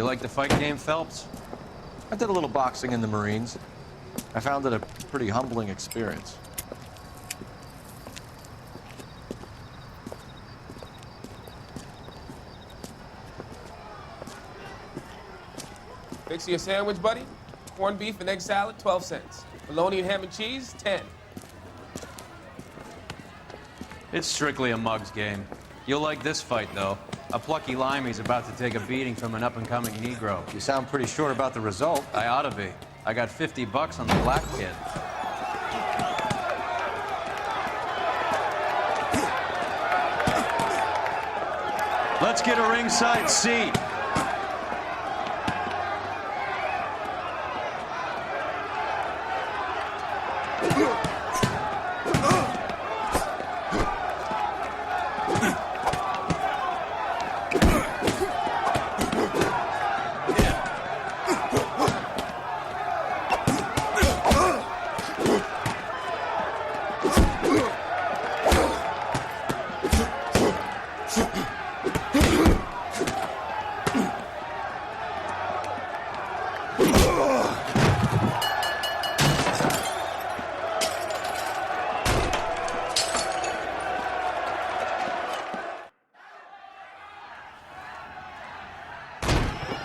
You like the fight game, Phelps? I did a little boxing in the Marines. I found it a pretty humbling experience. Fix you a sandwich, buddy? Corned beef and egg salad, 12 cents. Bologna and ham and cheese, 10. It's strictly a mug's game. You'll like this fight, though. A plucky limey's about to take a beating from an up-and-coming Negro. You sound pretty sure about the result. I ought to be. I got $50 on the black kid. Let's get a ringside seat.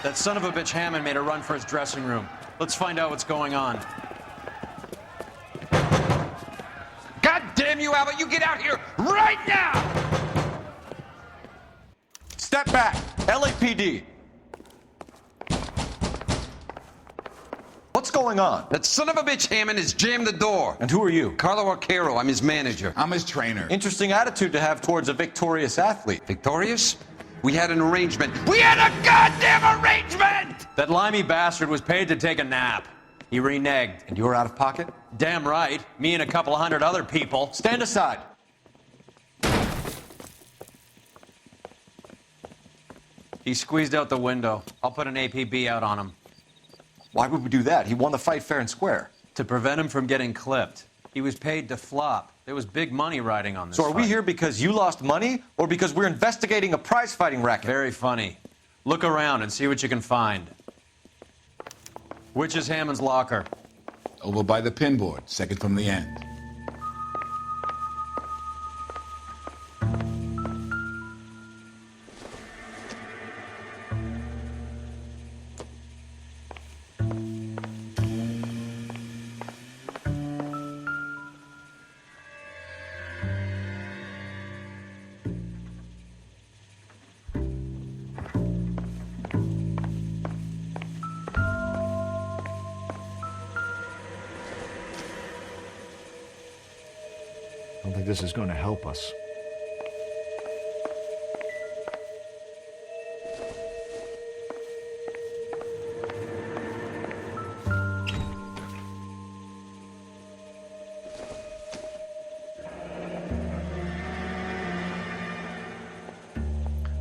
That son of a bitch Hammond made a run for his dressing room. Let's find out what's going on. God damn you, Albert! You get out here right now! Step back! LAPD! What's going on? That son of a bitch Hammond has jammed the door. And who are you? Carlo Arcaro, I'm his manager. I'm his trainer. Interesting attitude to have towards a victorious athlete. Victorious? We had an arrangement. We had a goddamn arrangement! That limey bastard was paid to take a nap. He reneged. And you were out of pocket? Damn right. Me and a couple of hundred other people. Stand aside. He squeezed out the window. I'll put an APB out on him. Why would we do that? He won the fight fair and square. To prevent him from getting clipped. He was paid to flop. There was big money riding on this So are we fight. here because you lost money or because we're investigating a prize-fighting racket? Very funny. Look around and see what you can find. Which is Hammond's locker? Over by the pinboard, second from the end. I don't think this is going to help us.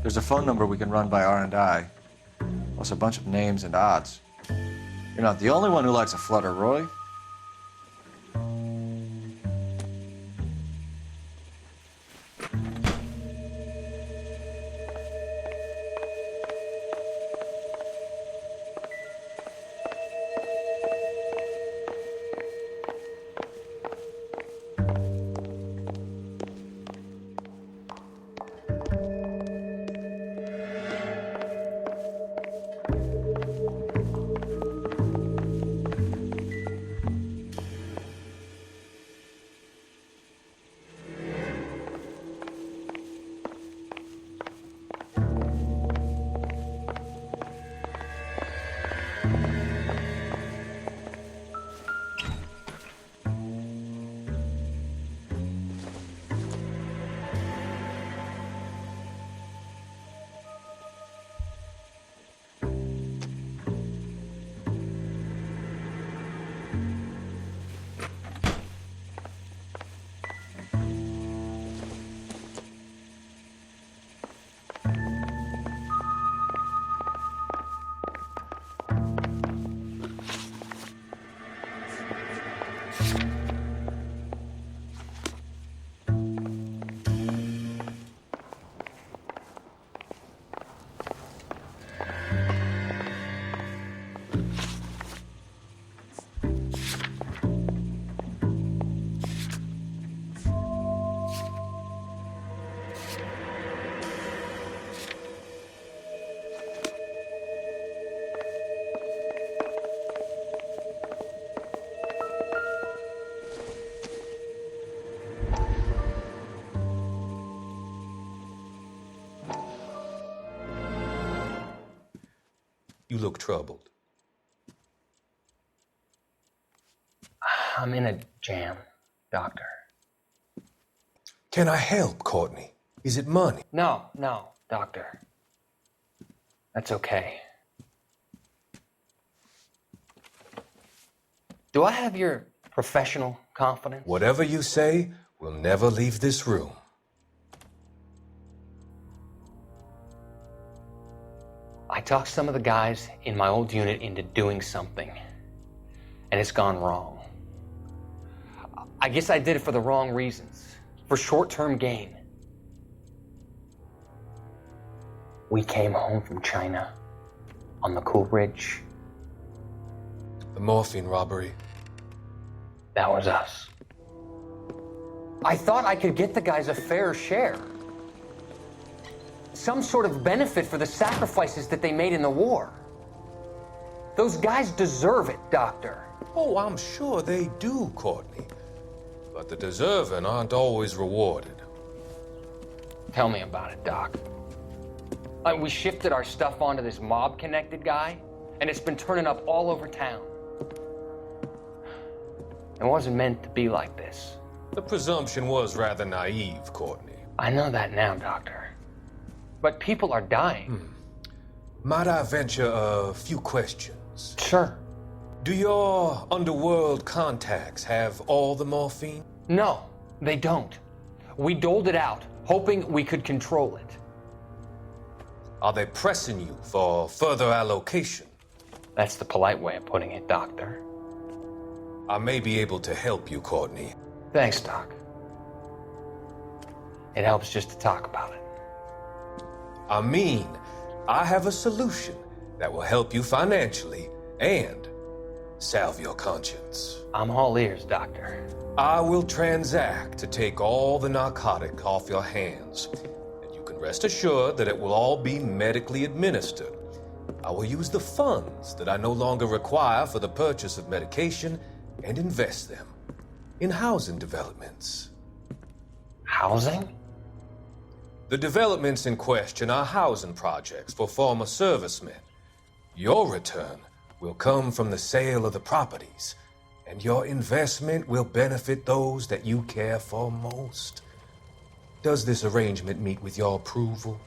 There's a phone number we can run by R&I, plus a bunch of names and odds. You're not the only one who likes a flutter, Roy. You look troubled. I'm in a jam, Doctor. Can I help, Courtney? Is it money? No, Doctor. That's okay. Do I have your professional confidence? Whatever you say, we'll never leave this room. I talked some of the guys in my old unit into doing something, and it's gone wrong. I guess I did it for the wrong reasons, for short-term gain. We came home from China on the Cool Ridge. The morphine robbery. That was us. I thought I could get the guys a fair share. Some sort of benefit for the sacrifices that they made in the war. Those guys deserve it, Doctor. Oh, I'm sure they do, Courtney. But the deserving aren't always rewarded. Tell me about it, Doc. We shifted our stuff onto this mob-connected guy, and it's been turning up all over town. It wasn't meant to be like this. The presumption was rather naive, Courtney. I know that now, Doctor. But people are dying. Might I venture a few questions? Sure. Do your underworld contacts have all the morphine? No, they don't. We doled it out, hoping we could control it. Are they pressing you for further allocation? That's the polite way of putting it, Doctor. I may be able to help you, Courtney. Thanks, Doc. It helps just to talk about it. I mean, I have a solution that will help you financially and salve your conscience. I'm all ears, Doctor. I will transact to take all the narcotic off your hands, and you can rest assured that it will all be medically administered. I will use the funds that I no longer require for the purchase of medication and invest them in housing developments. Housing? The developments in question are housing projects for former servicemen. Your return will come from the sale of the properties, and your investment will benefit those that you care for most. Does this arrangement meet with your approval?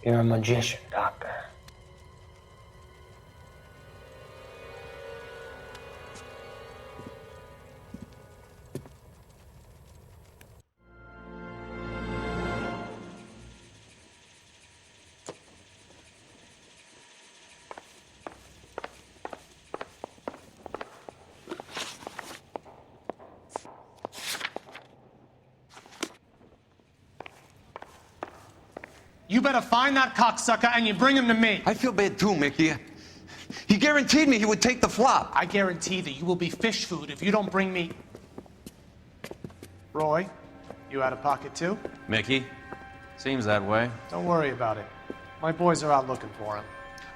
You're a magician, Doctor. You better find that cocksucker and you bring him to me. I feel bad too, Mickey. He guaranteed me he would take the flop. I guarantee that you will be fish food if you don't bring me... Roy, you out of pocket too? Mickey? Seems that way. Don't worry about it. My boys are out looking for him.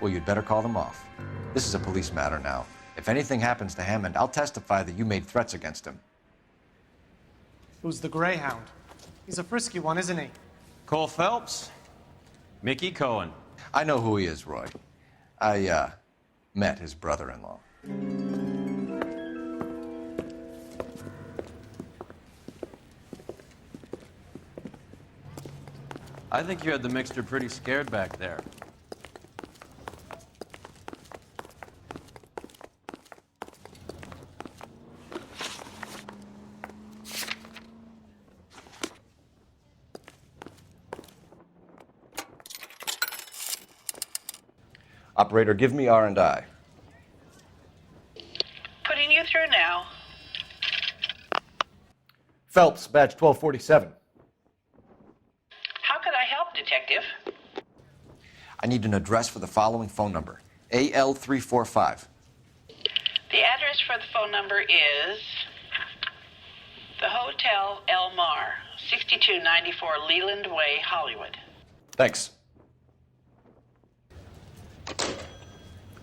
Well, you'd better call them off. This is a police matter now. If anything happens to Hammond, I'll testify that you made threats against him. Who's the Greyhound? He's a frisky one, isn't he? Cole Phelps? Mickey Cohen. I know who he is, Roy. I, met his brother-in-law. I think you had the mixture pretty scared back there. Operator, give me R&I. Putting you through now. Phelps, badge 1247. How could I help, Detective? I need an address for the following phone number. AL345. The address for the phone number is the Hotel El Mar, 6294 Leland Way, Hollywood. Thanks.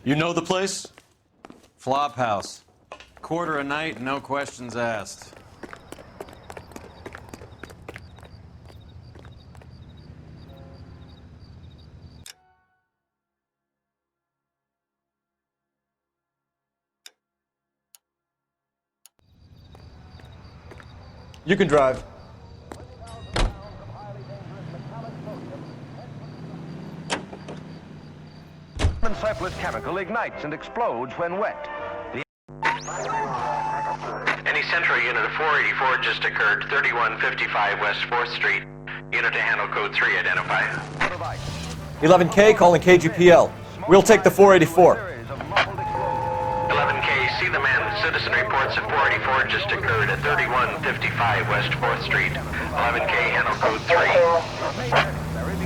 You know the place? Flop house. Quarter a night, no questions asked. You can drive. Surplus chemical ignites and explodes when wet. Any Central unit of 484 just occurred, 3155 West 4th Street. Unit to handle code 3, identify. 11K calling KGPL. We'll take the 484. 11K, see the man. Citizen reports that 484 just occurred at 3155 West 4th Street. 11K, handle code 3.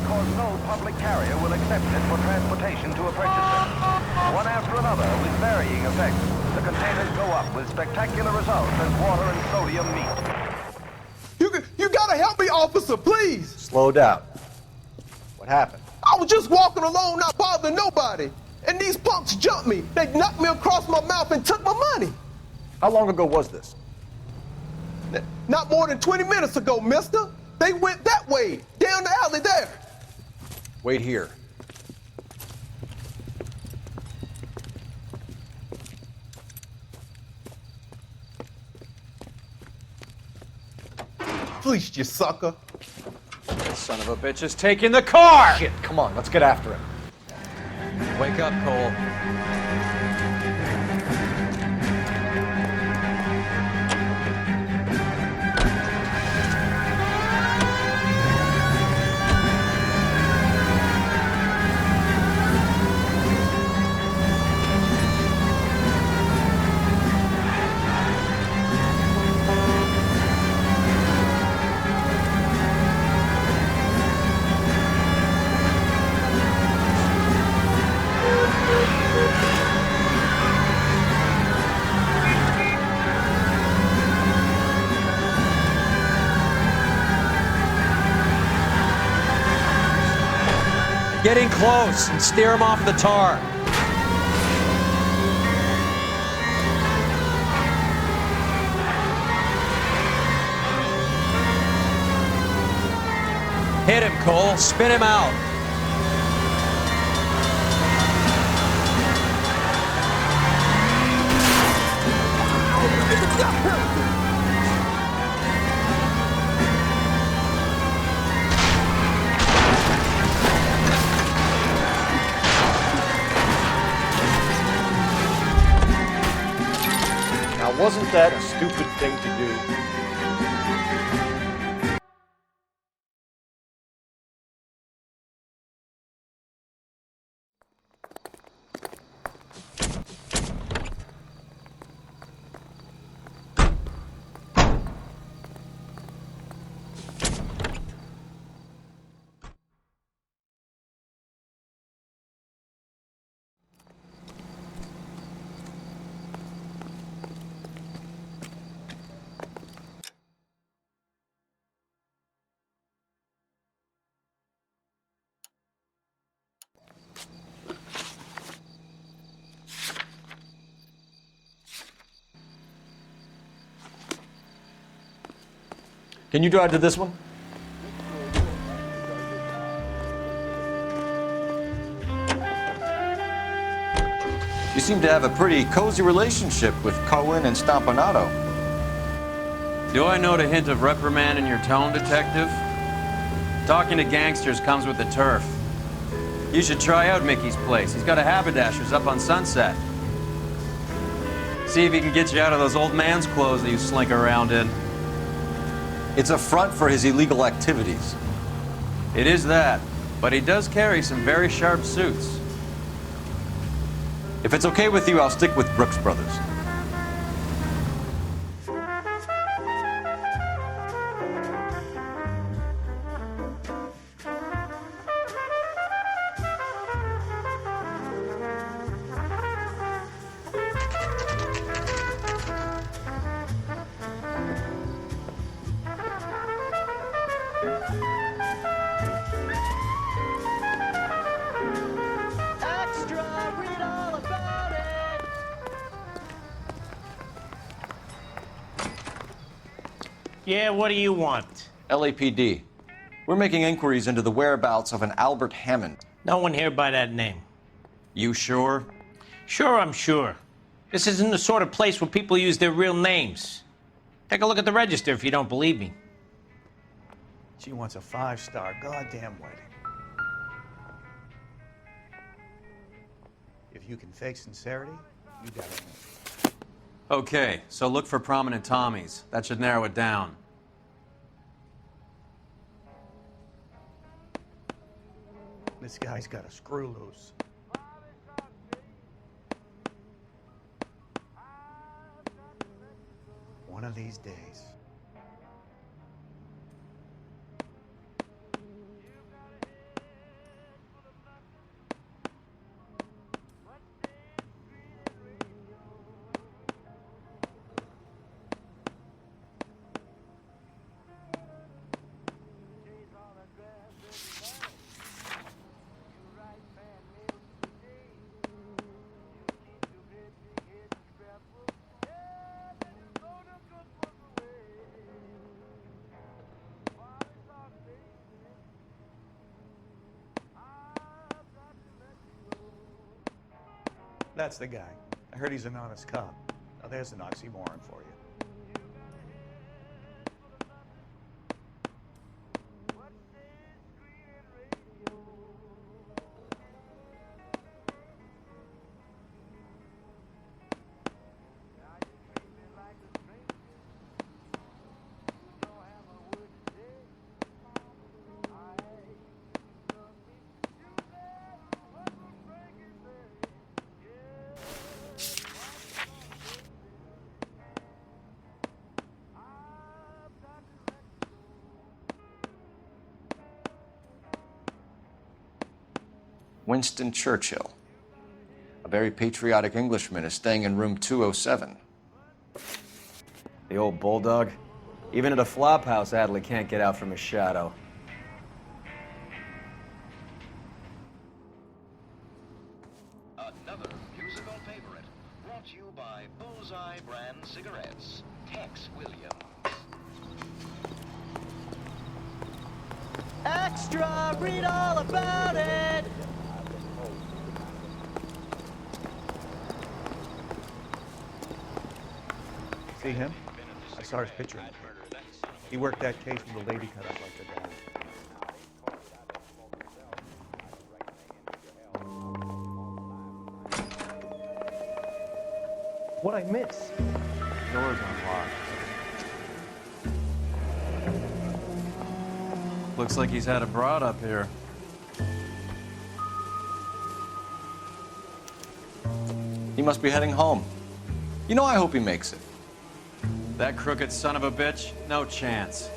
Because no public carrier will accept it for transportation to a purchaser. One after another, with varying effects, the containers go up with spectacular results as water and sodium meet. You gotta help me, officer, please. Slow down. What happened? I was just walking along, not bothering nobody. And these punks jumped me. They knocked me across my mouth and took my money. How long ago was this? Not more than 20 minutes ago, mister. They went that way, down the alley there. Wait here. Fleeced you, sucker. Son of a bitch is taking the car! Shit, come on, let's get after him. Wake up, Cole. Get in close and steer him off the tar. Hit him, Cole. Spin him out. Now, wasn't that a stupid thing to do? Can you drive to this one? You seem to have a pretty cozy relationship with Cohen and Stompanato. Do I note a hint of reprimand in your tone, detective? Talking to gangsters comes with the turf. You should try out Mickey's place. He's got a haberdasher's up on Sunset. See if he can get you out of those old man's clothes that you slink around in. It's a front for his illegal activities. It is that, but he does carry some very sharp suits. If it's okay with you, I'll stick with Brooks Brothers. Yeah, what do you want? LAPD. We're making inquiries into the whereabouts of an Albert Hammond. No one here by that name. You sure? Sure, I'm sure. This isn't the sort of place where people use their real names. Take a look at the register if you don't believe me. She wants a 5-star goddamn wedding. If you can fake sincerity, you got it. Okay, so look for prominent Tommies. That should narrow it down. This guy's got a screw loose. One of these days. That's the guy. I heard he's an honest cop. Now there's an oxymoron for you. Winston Churchill. A very patriotic Englishman is staying in room 207. The old bulldog. Even at a flop house, Adley can't get out from his shadow. Another musical favorite, brought to you by Bullseye brand cigarettes. Tex Williams. Extra! Read all about it! See him? I saw his picture. He worked that case with the lady cut up like the guy. What'd I miss? Door's unlocked. Looks like he's had a broad up here. He must be heading home. You know, I hope he makes it. That crooked son of a bitch? No chance.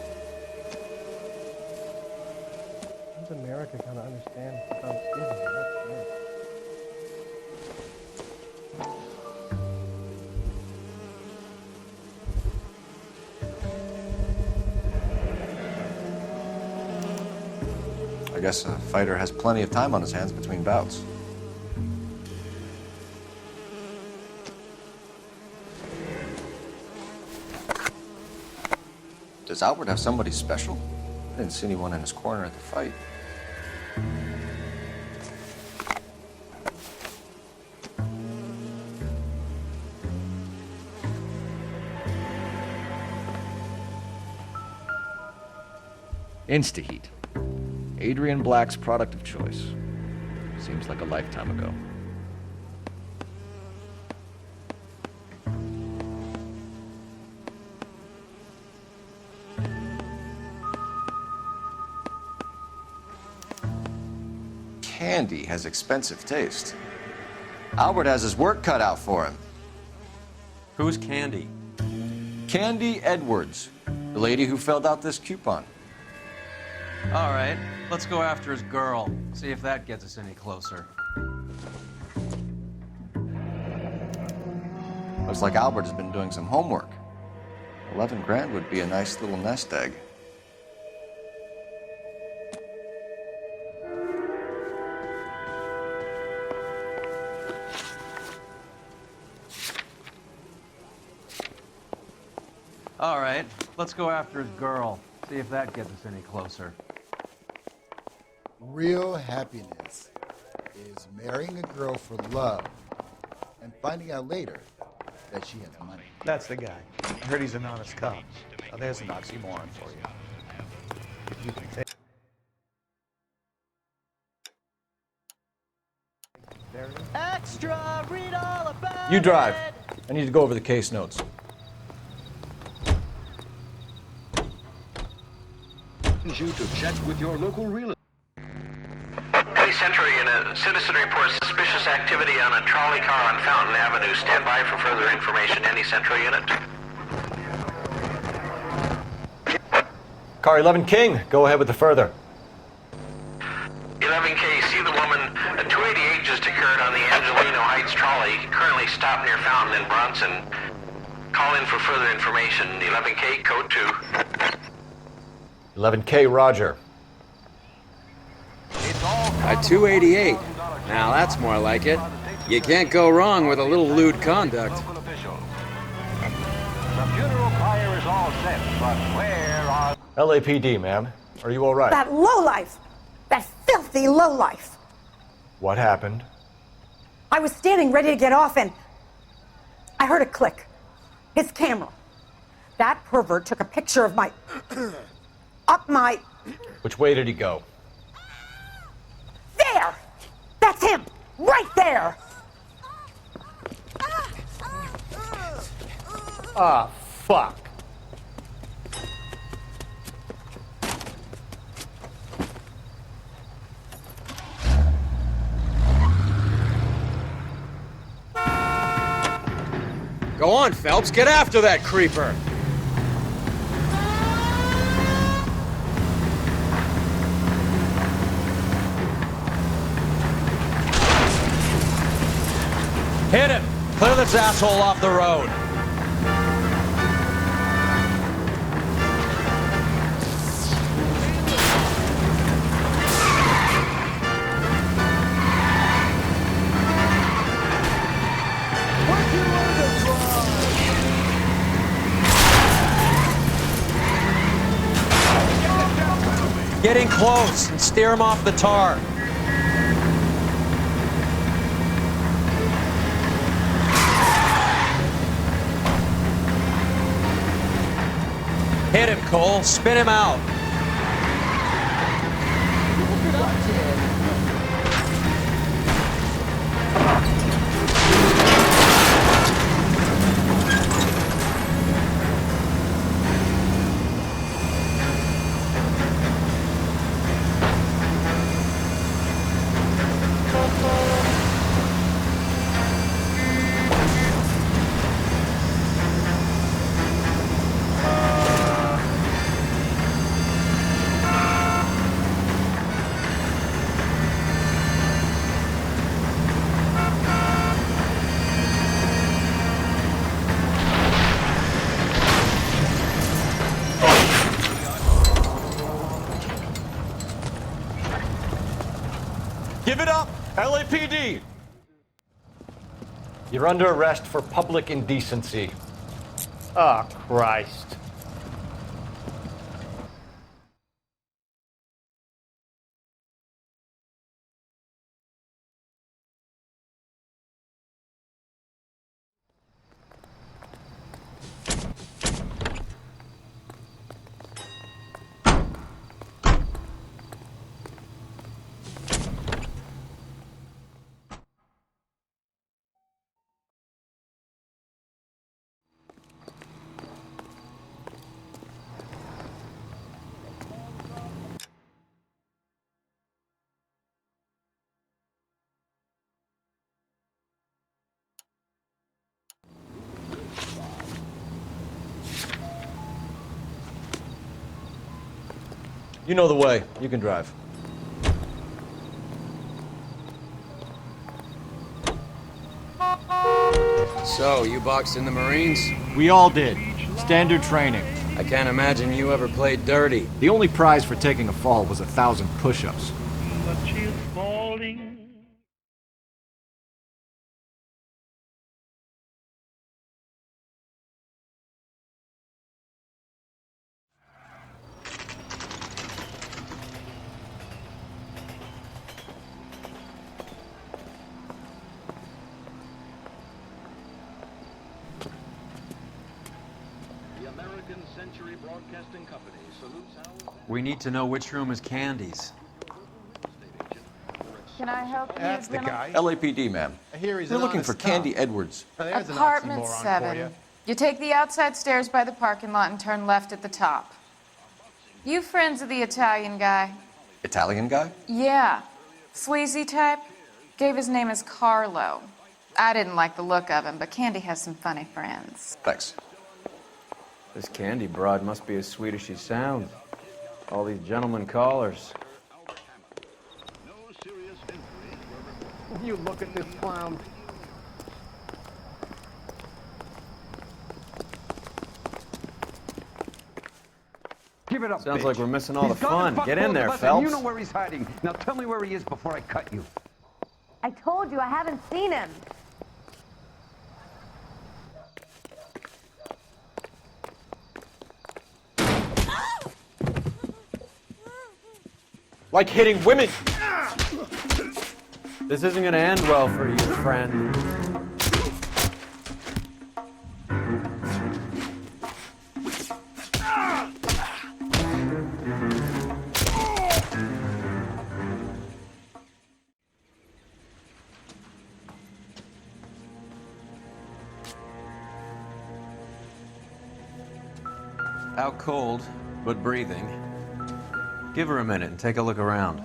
How's America gonna understand Thanksgiving? I guess a fighter has plenty of time on his hands between bouts. Does Albert have somebody special? I didn't see anyone in his corner at the fight. Instaheat. Adrian Black's product of choice. Seems like a lifetime ago. Candy has expensive taste. Albert has his work cut out for him. Who's Candy? Candy Edwards, the lady who filled out this coupon. All right, let's go after his girl. See if that gets us any closer. Looks like Albert has been doing some homework. 11 grand would be a nice little nest egg. All right, let's go after his girl. See if that gets us any closer. Real happiness is marrying a girl for love and finding out later that she had the money. That's the guy. I heard he's an honest cop. Now there's an oxymoron for you. If you can take... Extra, read all about You drive. it. I need to go over the case notes. You to check with your local real Hey, Central Unit. Citizen reports suspicious activity on a trolley car on Fountain Avenue. Stand by for further information. Any Central Unit? Car 11 King, go ahead with the further. 11K, see the woman. A 288 just occurred on the Angelino Heights trolley. Currently stopped near Fountain and Bronson. Call in for further information. 11K, code 2. 11K, Roger. A 288. Now that's more like it. You can't go wrong with a little lewd conduct. The funeral pyre is all set, but where are... LAPD, ma'am. Are you all right? That lowlife! That filthy lowlife! What happened? I was standing ready to get off and I heard a click. His camera. That pervert took a picture of my... up my... Which way did he go? There! That's him! Right there! Ah, fuck. Go on, Phelps, get after that creeper! Hit him! Clear this asshole off the road! Get in close and steer him off the tar. Hit him, Cole. Spin him out. Give it up, LAPD! You're under arrest for public indecency. Oh, Christ. You know the way. You can drive. So, you boxed in the Marines? We all did. Standard training. I can't imagine you ever played dirty. The only prize for taking a fall was 1,000 push-ups. But she's falling. We need to know which room is Candy's. Can I help you, That's the gentlemen? guy. LAPD, ma'am. I hear he's We're an looking for honest cop. Candy Edwards. There's an Apartment oxymoron for 7. you. You take the outside stairs by the parking lot and turn left at the top. You friends of the Italian guy? Italian guy? Yeah. Sleazy type? Gave his name as Carlo. I didn't like the look of him, but Candy has some funny friends. Thanks. This Candy broad must be as sweet as she sounds. All these gentlemen callers. You look at this clown. Give it up, Sounds bitch. like we're missing all the He's gone fun. to fuck Get in both there, of us, and Phelps. You know where he's hiding. Now tell me where he is before I cut you. I told you I haven't seen him. Like hitting women! This isn't gonna end well for you, friend. Out cold, but breathing. Give her a minute and take a look around.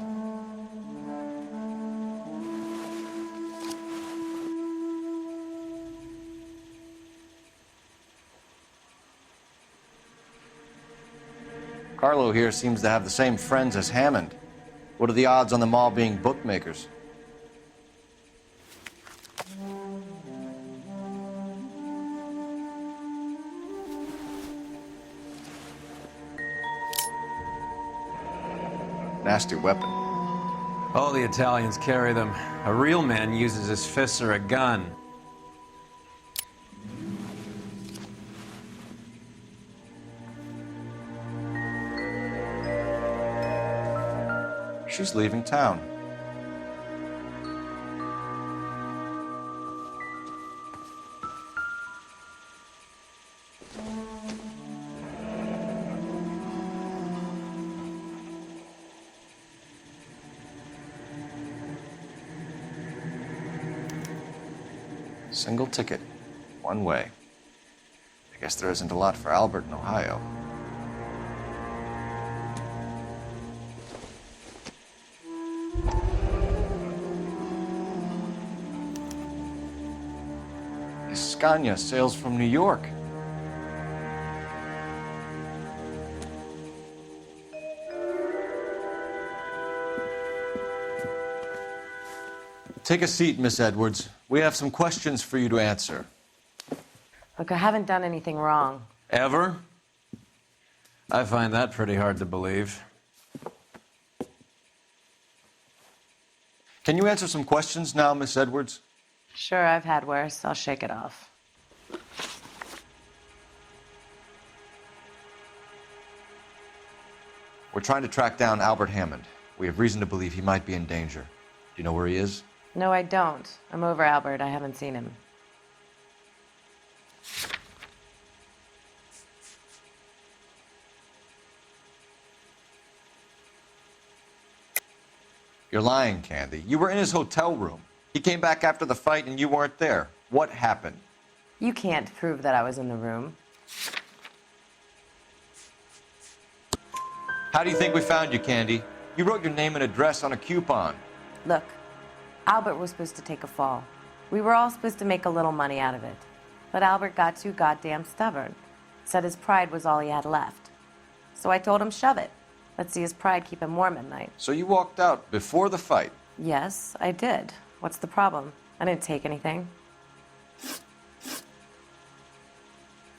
Carlo here seems to have the same friends as Hammond. What are the odds on them all being bookmakers? Nasty weapon. Oh, the Italians carry them. A real man uses his fists or a gun. She's leaving town. Single ticket, one way. I guess there isn't a lot for Albert in Ohio. Scania sails from New York. Take a seat, Miss Edwards. We have some questions for you to answer. Look, I haven't done anything wrong. Ever? I find that pretty hard to believe. Can you answer some questions now, Miss Edwards? Sure, I've had worse. I'll shake it off. We're trying to track down Albert Hammond. We have reason to believe he might be in danger. Do you know where he is? No, I don't. I'm over Albert. I haven't seen him. You're lying, Candy. You were in his hotel room. He came back after the fight and you weren't there. What happened? You can't prove that I was in the room. How do you think we found you, Candy? You wrote your name and address on a coupon. Look, Albert was supposed to take a fall. We were all supposed to make a little money out of it. But Albert got too goddamn stubborn. Said his pride was all he had left. So I told him, shove it. Let's see his pride keep him warm at night. So you walked out before the fight? Yes, I did. What's the problem? I didn't take anything.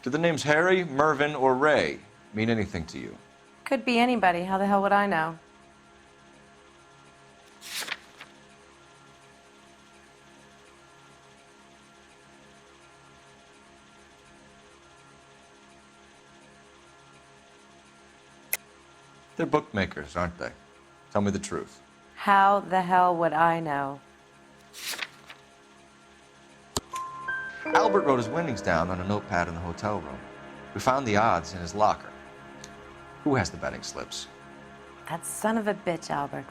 Do the names Harry, Mervyn, or Ray mean anything to you? Could be anybody. How the hell would I know? They're bookmakers, aren't they? Tell me the truth. How the hell would I know? Albert wrote his winnings down on a notepad in the hotel room. We found the odds in his locker. Who has the betting slips? That son of a bitch, Albert.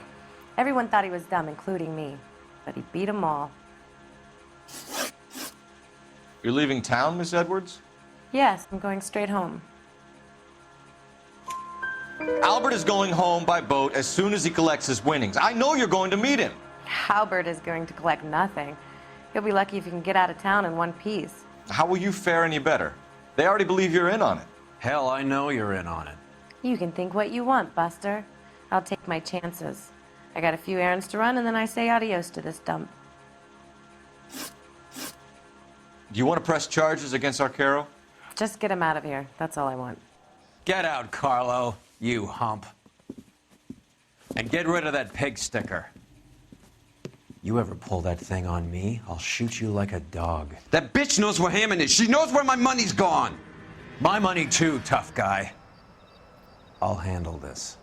Everyone thought he was dumb, including me. But he beat them all. You're leaving town, Miss Edwards? Yes, I'm going straight home. Albert is going home by boat as soon as he collects his winnings. I know you're going to meet him. Albert is going to collect nothing. He'll be lucky if he can get out of town in one piece. How will you fare any better? They already believe you're in on it. Hell, I know you're in on it. You can think what you want, Buster. I'll take my chances. I got a few errands to run, and then I say adios to this dump. Do you want to press charges against Arcaro? Just get him out of here. That's all I want. Get out, Carlo, you hump. And get rid of that pig sticker. You ever pull that thing on me, I'll shoot you like a dog. That bitch knows where Hammond is. She knows where my money's gone. My money too, tough guy. I'll handle this.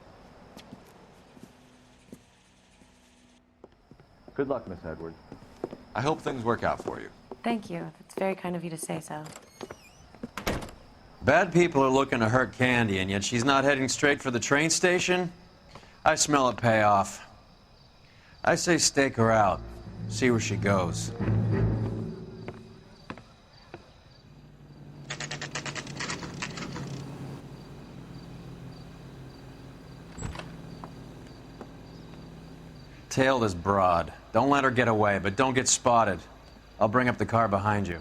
Good luck, Miss Edwards. I hope things work out for you. Thank you. It's very kind of you to say so. Bad people are looking to hurt Candy, and yet she's not heading straight for the train station? I smell a payoff. I say stake her out. See where she goes. Tail this broad. Don't let her get away, but don't get spotted. I'll bring up the car behind you.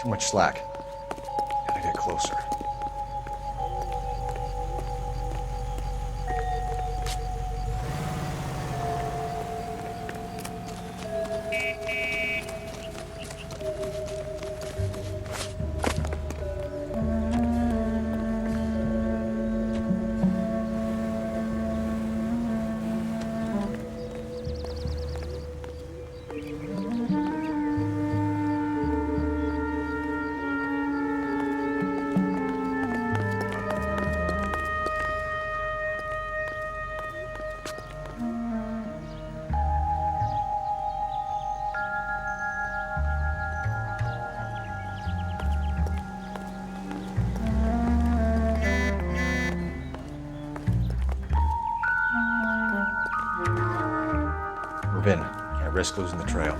Too much slack. Gotta get closer. Move in. Can't risk losing the trail.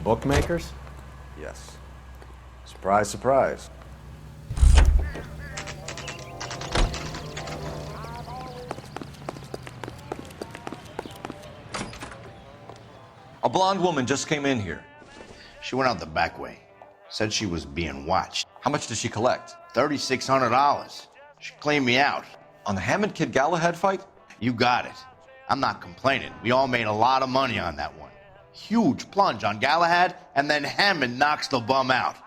Bookmakers? Yes. Surprise, surprise. A blonde woman just came in here. She went out the back way. Said she was being watched. How much did she collect? $3,600. She cleaned me out. On the Hammond Kid Galahad fight? You got it. I'm not complaining. We all made a lot of money on that one. Huge plunge on Galahad, and then Hammond knocks the bum out.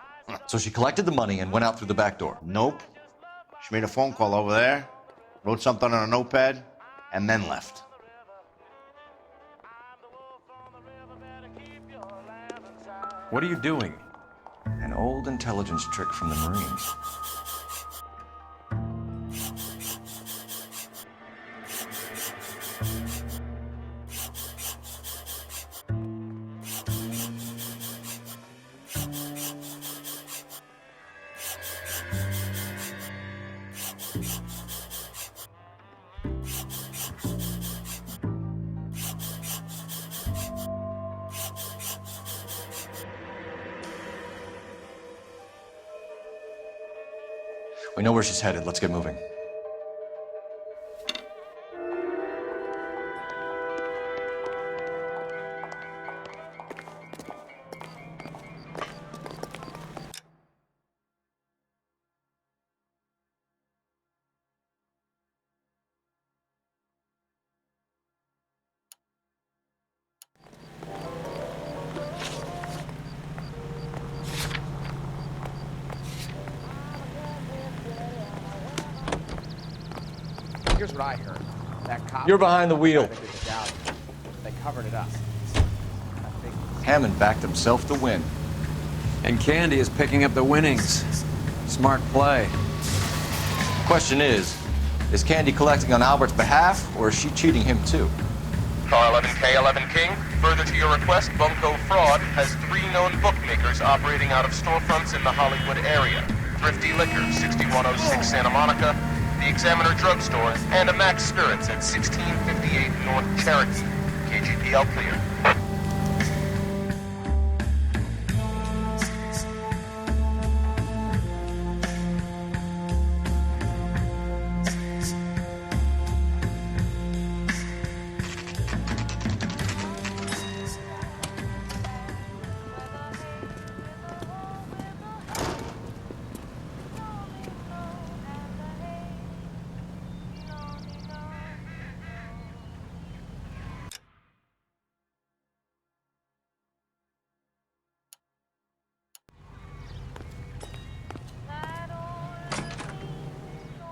So she collected the money and went out through the back door? Nope. She made a phone call over there, wrote something on a notepad, and then left. What are you doing? An old intelligence trick from the Marines. We know where she's headed. Let's get moving. Here's what I heard. That cop... You're behind the wheel. They covered it up. Hammond backed himself to win. And Candy is picking up the winnings. Smart play. Question is Candy collecting on Albert's behalf, or is she cheating him too? Car 11K, 11 King. Further to your request, Bunko Fraud has 3 known bookmakers operating out of storefronts in the Hollywood area. Thrifty Liquor, 6106 Santa Monica, the Examiner Drugstore, and a Max Spirits at 1658 North Cherokee. KGPL clear.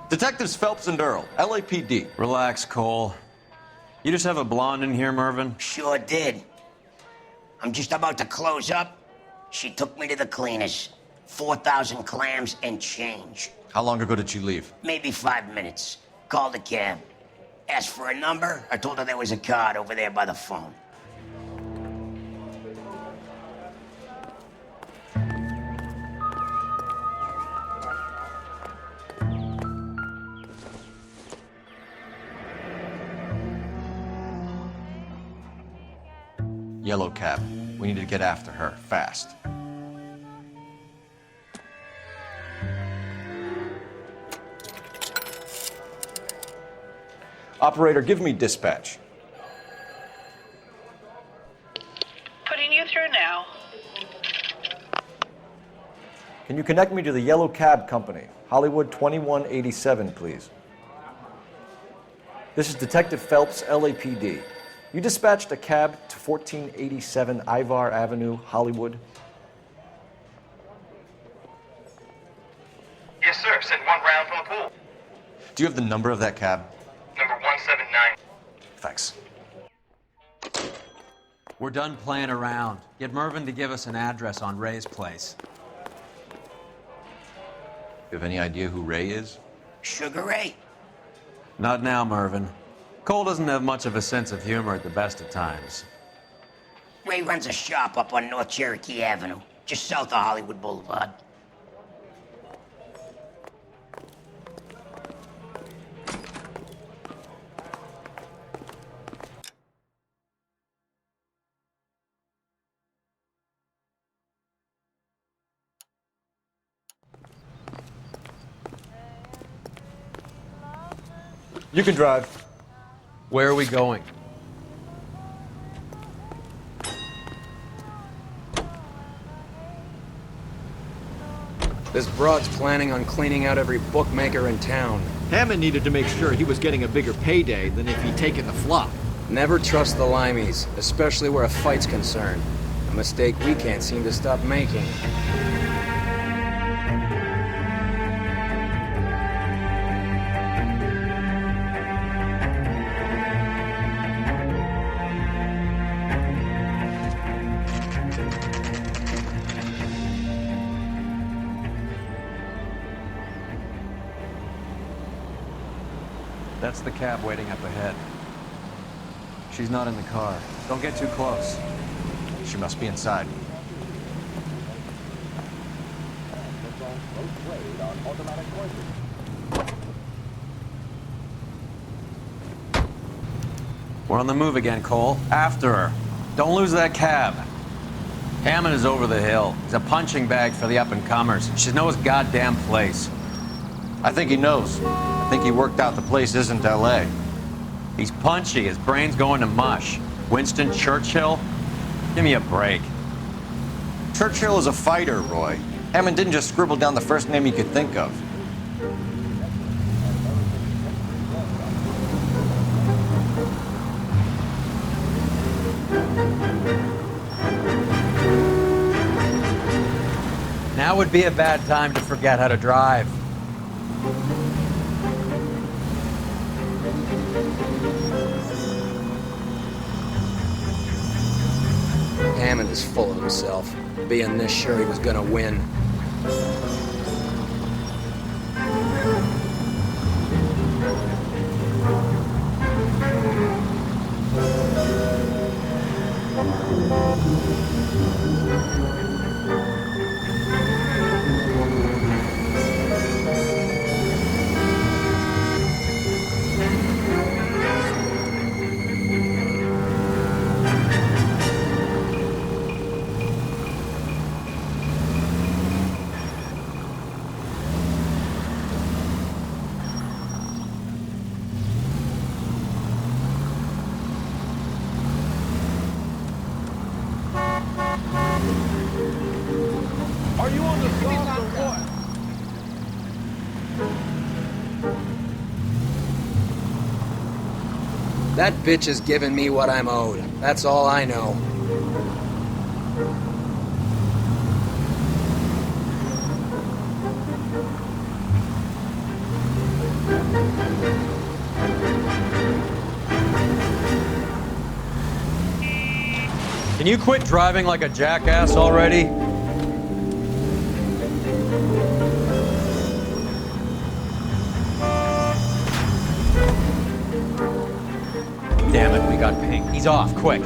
Detectives Phelps and Earl, LAPD. Relax, Cole. You just have a blonde in here, Mervyn? Sure did. I'm just about to close up. She took me to the cleaners. 4,000 clams and change. How long ago did she leave? Maybe 5 minutes. Called a cab. Asked for a number. I told her there was a card over there by the phone. Yellow cab. We need to get after her, fast. Operator, give me dispatch. Putting you through now. Can you connect me to the Yellow Cab Company? Hollywood 2187, please. This is Detective Phelps, LAPD. You dispatched a cab to 1487 Ivar Avenue, Hollywood. Yes, sir. Send 1 round from the pool. Do you have the number of that cab? Number 179. Thanks. We're done playing around. Get Mervyn to give us an address on Ray's place. You have any idea who Ray is? Sugar Ray? Not now, Mervyn. Cole doesn't have much of a sense of humor at the best of times. Ray runs a shop up on North Cherokee Avenue, just south of Hollywood Boulevard. You can drive. Where are we going? This broad's planning on cleaning out every bookmaker in town. Hammond needed to make sure he was getting a bigger payday than if he'd taken the flop. Never trust the limeys, especially where a fight's concerned. A mistake we can't seem to stop making. That's the cab waiting up ahead. She's not in the car. Don't get too close. She must be inside. We're on the move again, Cole. After her. Don't lose that cab. Hammond is over the hill. He's a punching bag for the up-and-comers. He should know his goddamn place. I think he knows. I think he worked out the place isn't L.A. He's punchy. His brain's going to mush. Winston Churchill? Give me a break. Churchill is a fighter, Roy. Hammond didn't just scribble down the first name he could think of. Now would be a bad time to forget how to drive. Hammond is full of himself, being this sure he was gonna win. That bitch is giving me what I'm owed. That's all I know. Can you quit driving like a jackass already? Damn it, we got pink. He's off, quick.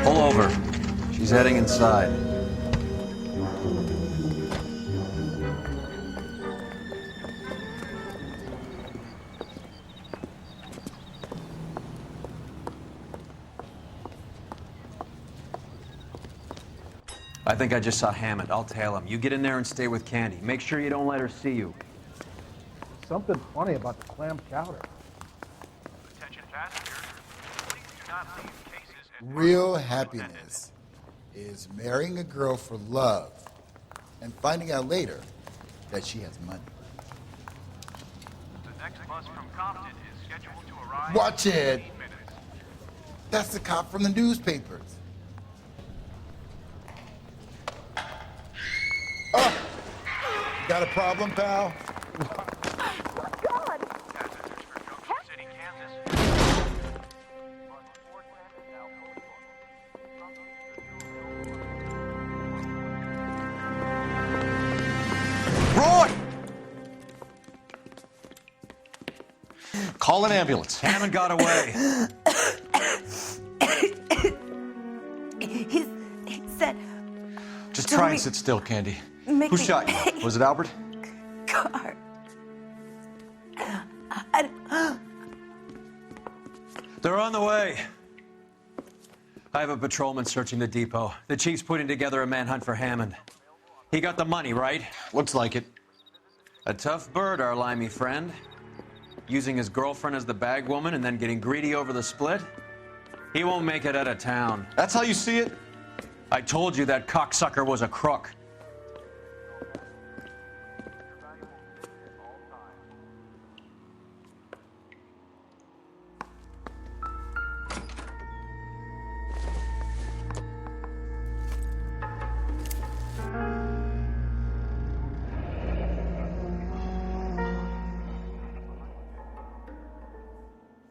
Pull over. She's heading inside. I think I just saw Hammond. I'll tail him. You get in there and stay with Candy. Make sure you don't let her see you. Something funny about the clam chowder. Attention passengers, please do not leave cases and Real happiness is marrying a girl for love and finding out later that she has money. The next bus from Compton is scheduled to arrive. Watch it. That's the cop from the newspapers. Oh, got a problem, pal? Roy! Call an ambulance. Hammond got away. He said... Just try and sit still, Candy. Make Who me shot pay. you? Was it Albert? Car. They're on the way. I have a patrolman searching the depot. The chief's putting together a manhunt for Hammond. He got the money, right? Looks like it. A tough bird, our limey friend. Using his girlfriend as the bag woman and then getting greedy over the split. He won't make it out of town. That's how you see it? I told you that cocksucker was a crook.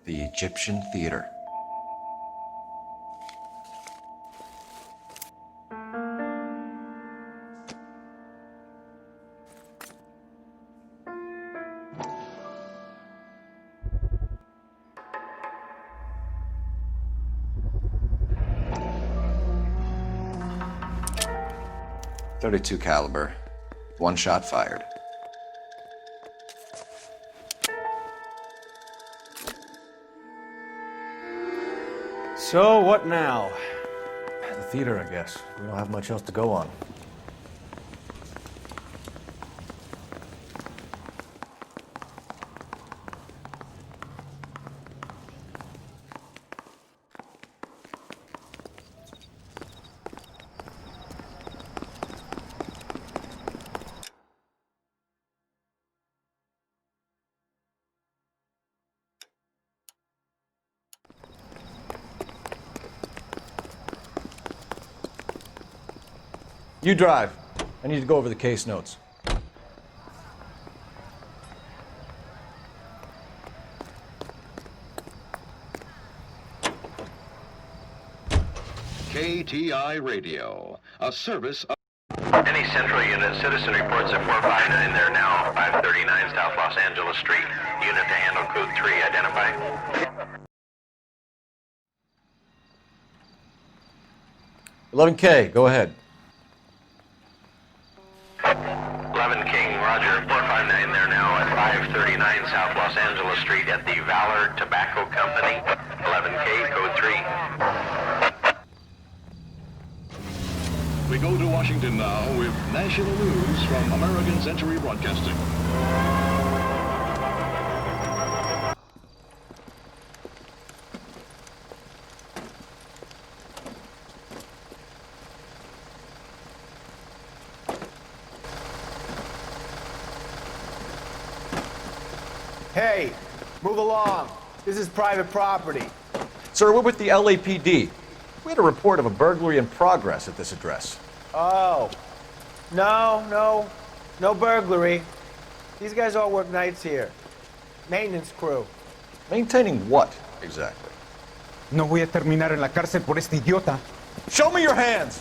The Egyptian Theater. .32 caliber. One shot fired. So, what now? The theater, I guess. We don't have much else to go on. You drive. I need to go over the case notes. KTI Radio, a service of... Any Central unit, citizen reports at 459 there now, 539 South Los Angeles Street. Unit to handle code 3, identify. 11K, go ahead. 11 King, roger, 459 there now at 539 South Los Angeles Street at the Valor Tobacco Company. 11K, code 3. We go to Washington now with national news from American Century Broadcasting. Hey, move along. This is private property. Sir, we're with the LAPD. We had a report of a burglary in progress at this address. Oh. No burglary. These guys all work nights here. Maintenance crew. Maintaining what, exactly? No voy a terminar en la cárcel por este idiota. Show me your hands!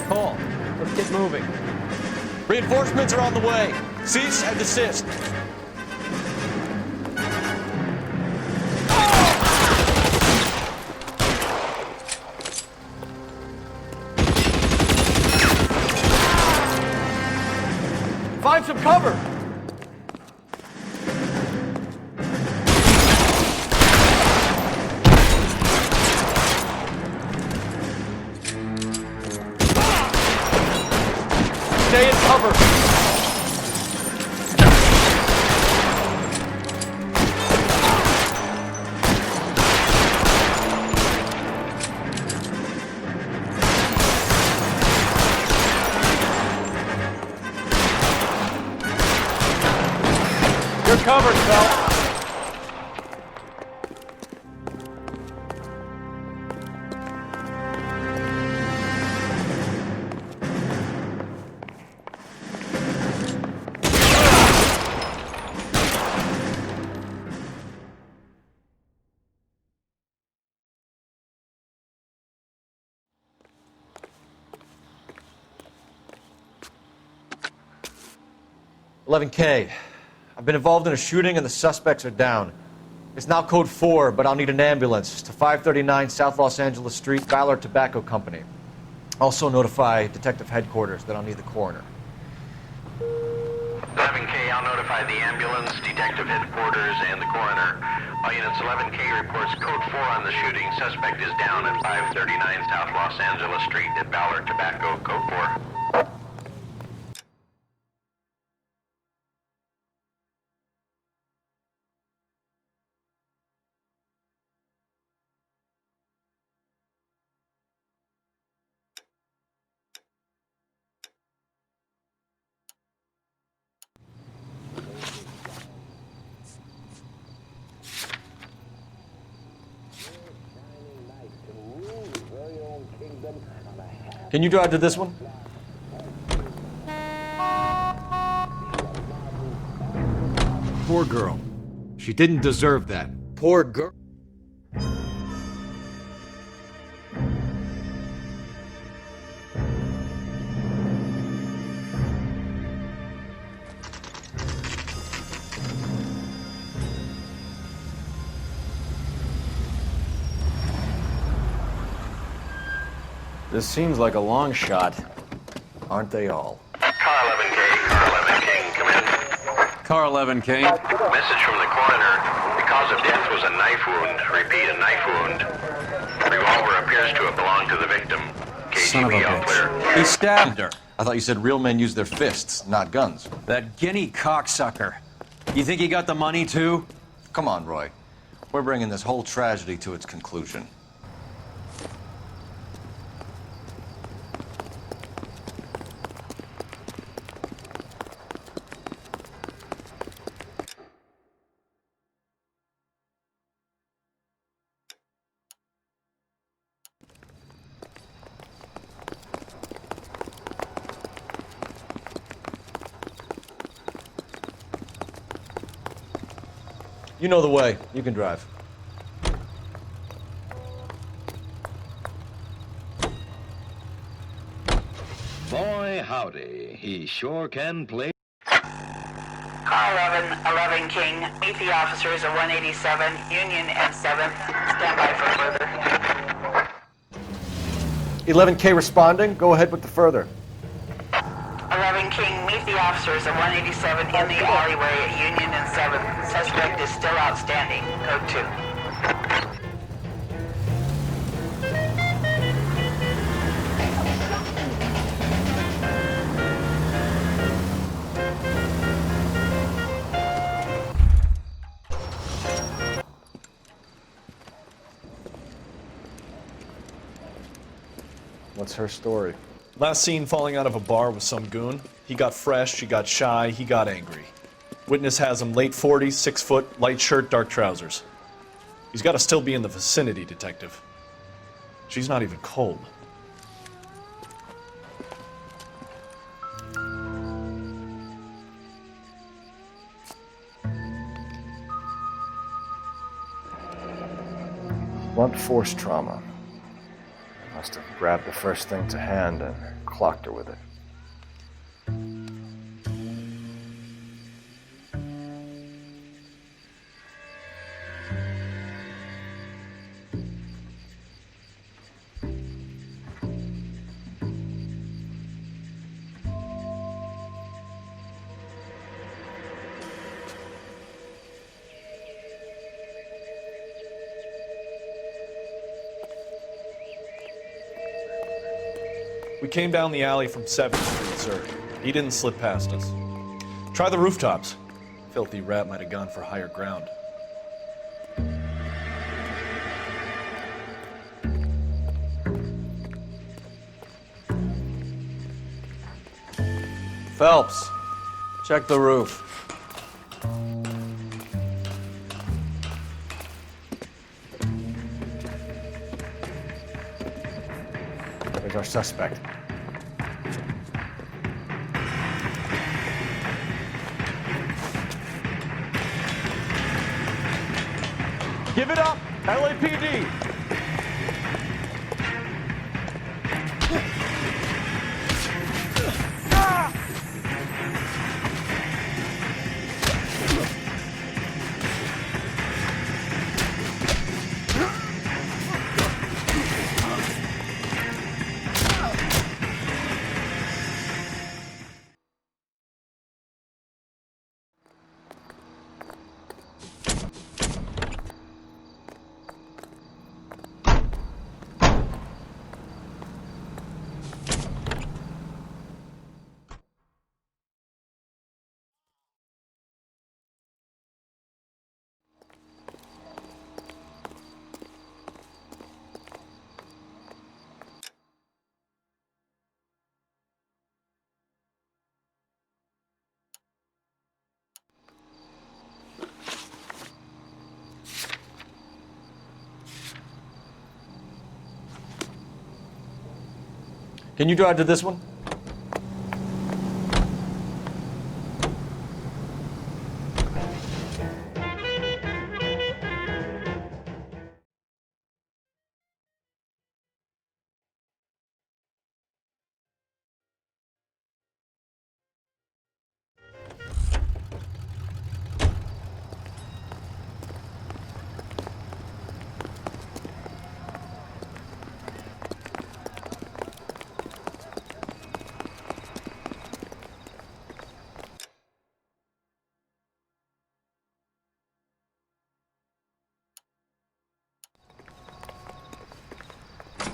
Paul, let's get moving. Reinforcements are on the way. Cease and desist. Find some cover. Stay in cover. You're covered, fella. 11K. I've been involved in a shooting and the suspects are down. It's now code 4, but I'll need an ambulance to 539 South Los Angeles Street, Valor Tobacco Company. Also notify Detective Headquarters that I'll need the coroner. 11K, I'll notify the ambulance, Detective Headquarters, and the coroner. All units, 11K reports code 4 on the shooting. Suspect is down at 539 South Los Angeles Street at Valor Tobacco, code 4. Can you drive to this one? Poor girl. She didn't deserve that. Poor girl. This seems like a long shot. Aren't they all? Car 11K, Car 11K, come in. Car 11K. Message from the coroner. The cause of death was a knife wound. Repeat, a knife wound. The revolver appears to have belonged to the victim. Son of a KGB all clear. bitch. He stabbed her. I thought you said real men use their fists, not guns. That guinea cocksucker. You think he got the money too? Come on, Roy. We're bringing this whole tragedy to its conclusion. You know the way. You can drive. Boy, howdy. He sure can play. Car 11 King, meet the officers at 187, Union and 7th. Stand by for further. 11K responding. Go ahead with the further. 11 King, meet the officers at 187 in the alleyway at Union and 7th. Suspect is still outstanding. Code 2. What's her story? Last seen falling out of a bar with some goon. He got fresh, she got shy, he got angry. Witness has him late 40s, 6 foot, light shirt, dark trousers. He's got to still be in the vicinity, detective. She's not even cold. Blunt force trauma. Must have grabbed the first thing to hand and clocked her with it. We came down the alley from 7th Street, sir. He didn't slip past us. Try the rooftops. Filthy rat might have gone for higher ground. Phelps, check the roof. There's our suspect. Give it up, LAPD! Can you drive to this one?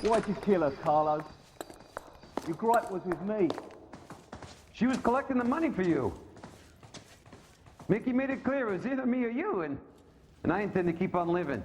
Why'd you kill her, Carlo? Your gripe was with me. She was collecting the money for you. Mickey made it clear it was either me or you, and I intend to keep on living.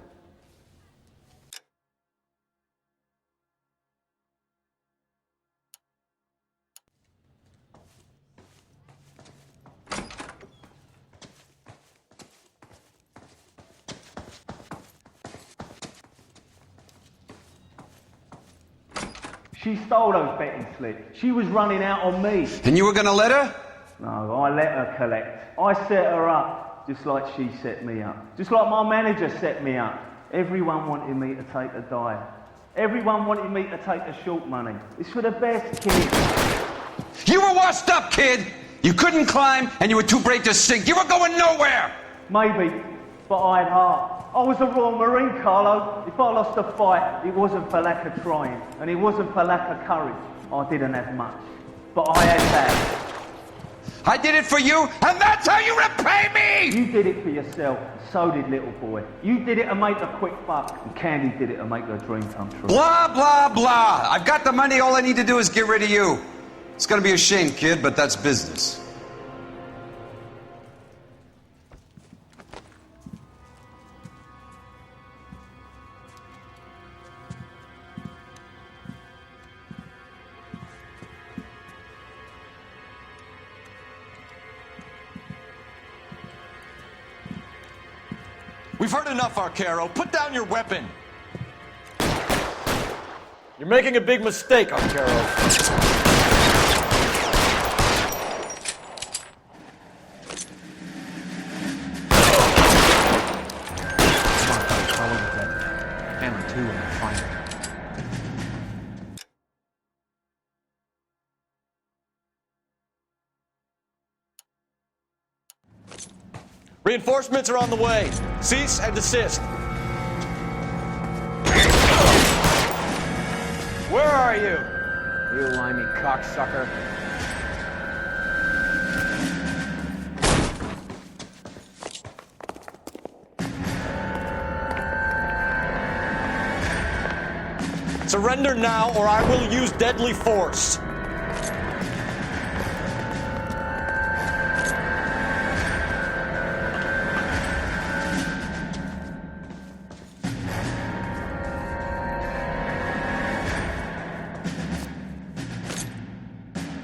She stole those betting slips. She was running out on me. And you were gonna let her? No, I let her collect. I set her up, just like she set me up. Just like my manager set me up. Everyone wanted me to take a dive. Everyone wanted me to take the short money. It's for the best, kid. You were washed up, kid! You couldn't climb, and you were too brave to sink. You were going nowhere! Maybe, but I had heart. I was a Royal Marine, Carlo. If I lost a fight, it wasn't for lack of trying, and it wasn't for lack of courage. I didn't have much, but I had that. I did it for you, and that's how you repay me! You did it for yourself, so did little boy. You did it to make a quick buck, and Candy did it to make her dream come true. Blah, blah, blah. I've got the money, all I need to do is get rid of you. It's gonna be a shame, kid, but that's business. We've heard enough, Arcaro. Put down your weapon. You're making a big mistake, Arcaro. Reinforcements are on the way. Cease and desist. Where are you? You limey cocksucker. Surrender now, or I will use deadly force.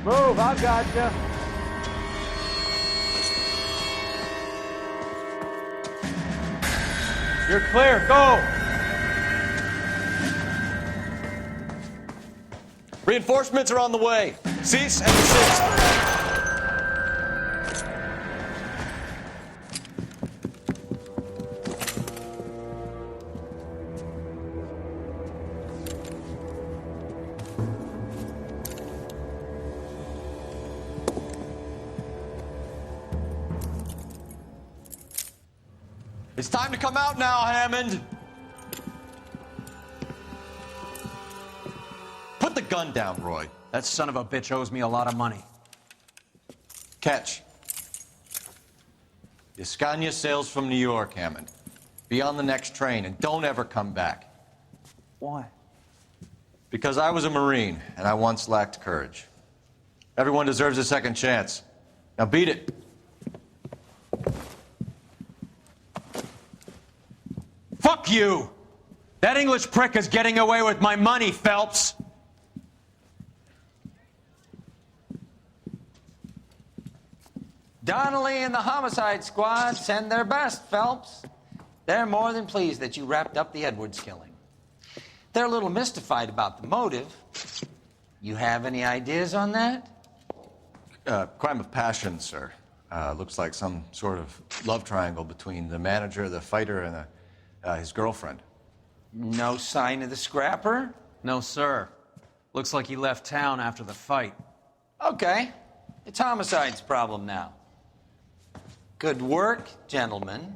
Move, I gotcha. You're clear, go! Reinforcements are on the way. Cease and desist. It's time to come out now, Hammond. Put the gun down, Roy. That son of a bitch owes me a lot of money. Catch. Escania sails from New York, Hammond. Be on the next train and don't ever come back. Why? Because I was a Marine and I once lacked courage. Everyone deserves a second chance. Now beat it. Fuck you! That English prick is getting away with my money, Phelps! Donnelly and the homicide squad send their best, Phelps. They're more than pleased that you wrapped up the Edwards killing. They're a little mystified about the motive, You have any ideas on that? Crime of passion, sir. Looks like some sort of love triangle between the manager, the fighter, and his girlfriend. No sign of the scrapper? No, sir. Looks like he left town after the fight. Okay. It's homicide's problem now. Good work, gentlemen.